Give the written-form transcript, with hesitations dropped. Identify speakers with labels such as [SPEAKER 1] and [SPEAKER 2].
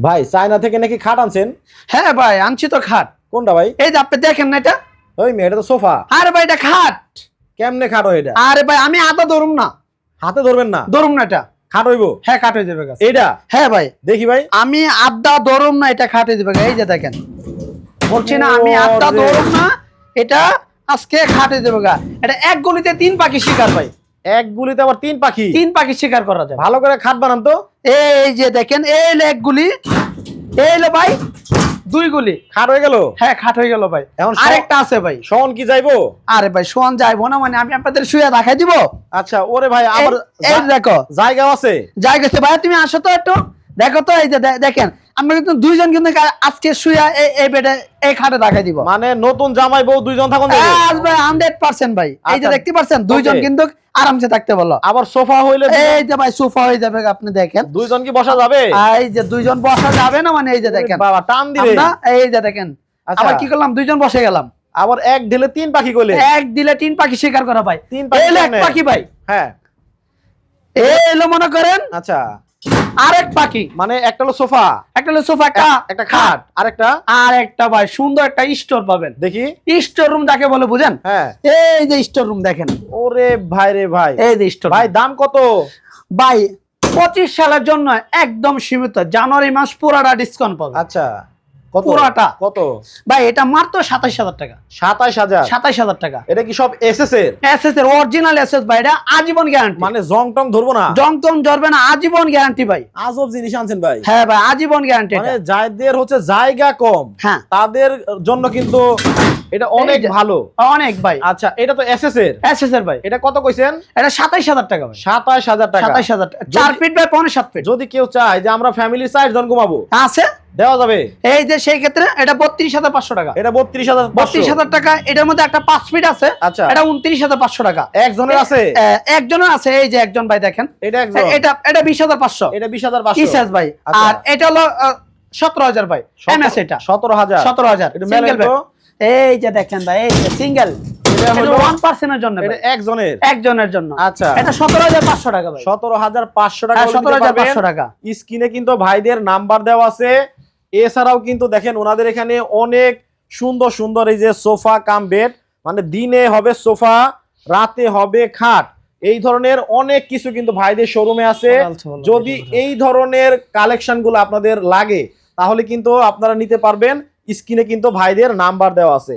[SPEAKER 1] ভাই চায়না থেকে নাকি খাট আনছেন?
[SPEAKER 2] হ্যাঁ ভাই আনছি তো খাট।
[SPEAKER 1] কোনটা ভাই?
[SPEAKER 2] এই যে আপনি দেখেন না এটা।
[SPEAKER 1] ওই মেয়ে, এটা তো সোফা।
[SPEAKER 2] আরে ভাই এটা খাট।
[SPEAKER 1] কেমনে খাট হয় এটা?
[SPEAKER 2] আরে ভাই আমি আদা ধরুম না।
[SPEAKER 1] হাতে ধরবেন না?
[SPEAKER 2] ধরুম না এটা।
[SPEAKER 1] খাট হইবো?
[SPEAKER 2] হ্যাঁ খাট হয়ে যাবে গাছ।
[SPEAKER 1] এইটা?
[SPEAKER 2] হ্যাঁ ভাই
[SPEAKER 1] দেখি ভাই।
[SPEAKER 2] আমি আদা ধরুম না, এটা খাট হয়ে যাবে। এই যে দেখেন, বলছি না আমি আদা
[SPEAKER 1] ওরে।
[SPEAKER 2] ধরুম না, এটা আজকে খাট হয়ে যাবে গা। এটা এক গুলিতে 3 পাখি শিকার ভাই।
[SPEAKER 1] এক গুলিতে আবার 3 পাখি?
[SPEAKER 2] 3 পাখি শিকার করা যায়।
[SPEAKER 1] ভালো করে খাট বানান তো।
[SPEAKER 2] এই যে দেখেন, এই লো এক গুলি, এই লো ভাই 2 গুলি।
[SPEAKER 1] খাট হয়ে গেল?
[SPEAKER 2] হ্যাঁ খাট হয়ে গেল ভাই।
[SPEAKER 1] এখন
[SPEAKER 2] আরেকটা আছে ভাই।
[SPEAKER 1] শোন কি যাইবো?
[SPEAKER 2] আরে ভাই শোন যাইবো না মানে আমি আপনাদের শুয়ে দেখাই দিব।
[SPEAKER 1] আচ্ছা ওরে ভাই, আবার
[SPEAKER 2] এই দেখো
[SPEAKER 1] জায়গা আছে?
[SPEAKER 2] যাই গেছে ভাই, তুমি আসো তো একটু দেখো তো। এই যে দেখেন আমরা কিন্তু 2 জন কিন্তু আজকে শুয়ে এই বেডে এই খাটে দেখাই দিব।
[SPEAKER 1] মানে নতুন জামাই বউ 2 জন থাকুন যাবে?
[SPEAKER 2] আজ ভাই 100% ভাই। এই যে
[SPEAKER 1] আচ্ছা,
[SPEAKER 2] দেখতে পাচ্ছেন 2 জন
[SPEAKER 1] okay।
[SPEAKER 2] কিন্তু আরামসে থাকতে বললো।
[SPEAKER 1] আবার সোফা হইলে
[SPEAKER 2] এই যে ভাই সোফা হয়ে যাবে, আপনি দেখেন
[SPEAKER 1] 2 জন কি বসা যাবে?
[SPEAKER 2] এই যে 2 জন বসা যাবে না মানে এই যে দেখেন
[SPEAKER 1] বাবা টান দিলে।
[SPEAKER 2] আমরা এই যে দেখেন
[SPEAKER 1] আচ্ছা।
[SPEAKER 2] আবার কি করলাম, 2 জন বসে গেলাম।
[SPEAKER 1] আবার এক ঢেলে 3 পাখি কইলে?
[SPEAKER 2] এক দিলে 3 পাখি শিকার করা ভাই।
[SPEAKER 1] 3 পাখি
[SPEAKER 2] এই এক
[SPEAKER 1] কেমনে?
[SPEAKER 2] পাখি ভাই।
[SPEAKER 1] হ্যাঁ
[SPEAKER 2] এই এলো মনে করেন
[SPEAKER 1] আচ্ছা,
[SPEAKER 2] আরেক পাখি।
[SPEAKER 1] মানে একটা হলো সোফা,
[SPEAKER 2] একটা হলো সোফা,
[SPEAKER 1] একটা খাট, আরেকটা
[SPEAKER 2] আর একটা ভাই সুন্দর একটা স্টোর পাবেন।
[SPEAKER 1] দেখি।
[SPEAKER 2] স্টোর রুম যাকে বলে বুঝেন?
[SPEAKER 1] হ্যাঁ
[SPEAKER 2] এই যে স্টোর রুম দেখেন।
[SPEAKER 1] ওরে ভাই রে ভাই,
[SPEAKER 2] এই যে স্টোর
[SPEAKER 1] ভাই দাম কত?
[SPEAKER 2] ভাই 25 সালের জন্য একদম সীমিত, জানুয়ারি মাস পুরাটা ডিসকাউন্ট পাবে।
[SPEAKER 1] আচ্ছা কত?
[SPEAKER 2] পুরাটা
[SPEAKER 1] কত?
[SPEAKER 2] ভাই এটা মাত্র 27000 টাকা।
[SPEAKER 1] 27000?
[SPEAKER 2] 27000 টাকা।
[SPEAKER 1] এটা কি সব এসএস এর?
[SPEAKER 2] এসএস এর অরিজিনাল এসএস ভাই, এটা আজীবন গ্যারান্টি।
[SPEAKER 1] মানে জং টং ধরবো না?
[SPEAKER 2] জং টং ধরবে না, আজীবন গ্যারান্টি ভাই।
[SPEAKER 1] আজব জিনিস আনছেন ভাই।
[SPEAKER 2] হ্যাঁ ভাই আজীবন গ্যারান্টি।
[SPEAKER 1] মানে যাদের হচ্ছে জায়গা কম,
[SPEAKER 2] হ্যাঁ
[SPEAKER 1] তাদের জন্য কিন্তু এটা অনেক ভালো।
[SPEAKER 2] অনেক ভাই।
[SPEAKER 1] আচ্ছা এটা তো এসএস এর।
[SPEAKER 2] এসএস এর ভাই।
[SPEAKER 1] এটা কত কইছেন?
[SPEAKER 2] এটা 27000 টাকা ভাই।
[SPEAKER 1] 27000 টাকা?
[SPEAKER 2] 27000 টাকা। 4 ফিট বাই 5.5 ফিট।
[SPEAKER 1] যদি কেউ চায় যে আমরা ফ্যামিলি 4 জন ঘুমাবো,
[SPEAKER 2] আছে
[SPEAKER 1] দেওয়া যাবে?
[SPEAKER 2] এই যে সেই ক্ষেত্রে এটা 32500 টাকা।
[SPEAKER 1] এটা 32500?
[SPEAKER 2] 32000 টাকা। এটার মধ্যে একটা 5 ফিট আছে।
[SPEAKER 1] আচ্ছা।
[SPEAKER 2] এটা 29500 টাকা।
[SPEAKER 1] একজনের আছে?
[SPEAKER 2] একজনের আছে। এই যে একজন ভাই দেখেন,
[SPEAKER 1] এটা একজন?
[SPEAKER 2] এটা 20500।
[SPEAKER 1] এটা 20500
[SPEAKER 2] ইসএস ভাই।
[SPEAKER 1] আচ্ছা।
[SPEAKER 2] আর এটা হলো 17000 ভাই। এমএস এটা
[SPEAKER 1] 17000?
[SPEAKER 2] 17000
[SPEAKER 1] এটা
[SPEAKER 2] সিঙ্গেল
[SPEAKER 1] মেলে
[SPEAKER 2] ভাই।
[SPEAKER 1] তো?
[SPEAKER 2] এই যে দেখেন ভাই, এই যে সিঙ্গেল।
[SPEAKER 1] এটা
[SPEAKER 2] এটা
[SPEAKER 1] হলো
[SPEAKER 2] 1% এর জন্য
[SPEAKER 1] এটা
[SPEAKER 2] ভাই।
[SPEAKER 1] একজনের?
[SPEAKER 2] একজনের জন্য।
[SPEAKER 1] আচ্ছা।
[SPEAKER 2] এটা 17500 টাকা ভাই।
[SPEAKER 1] 17500 টাকা?
[SPEAKER 2] হ্যাঁ 17500 টাকা।
[SPEAKER 1] স্ক্রিনে কিন্তু ভাইদের নাম্বার দেওয়া আছে। এছাড়াও কিন্তু দেখেন ওনাদের এখানে অনেক সুন্দর সুন্দর এই যে সোফা কাম বেড, মানে দিনে হবে সোফা, রাতে হবে খাট, এই ধরনের অনেক কিছু কিন্তু ভাইদের শোরুমে আছে। যদি এই ধরনের কালেকশন গুলো আপনাদের লাগে তাহলে কিন্তু আপনারা নিতে পারবেন। স্ক্রিনে কিন্তু ভাইদের নাম্বার দেওয়া আছে।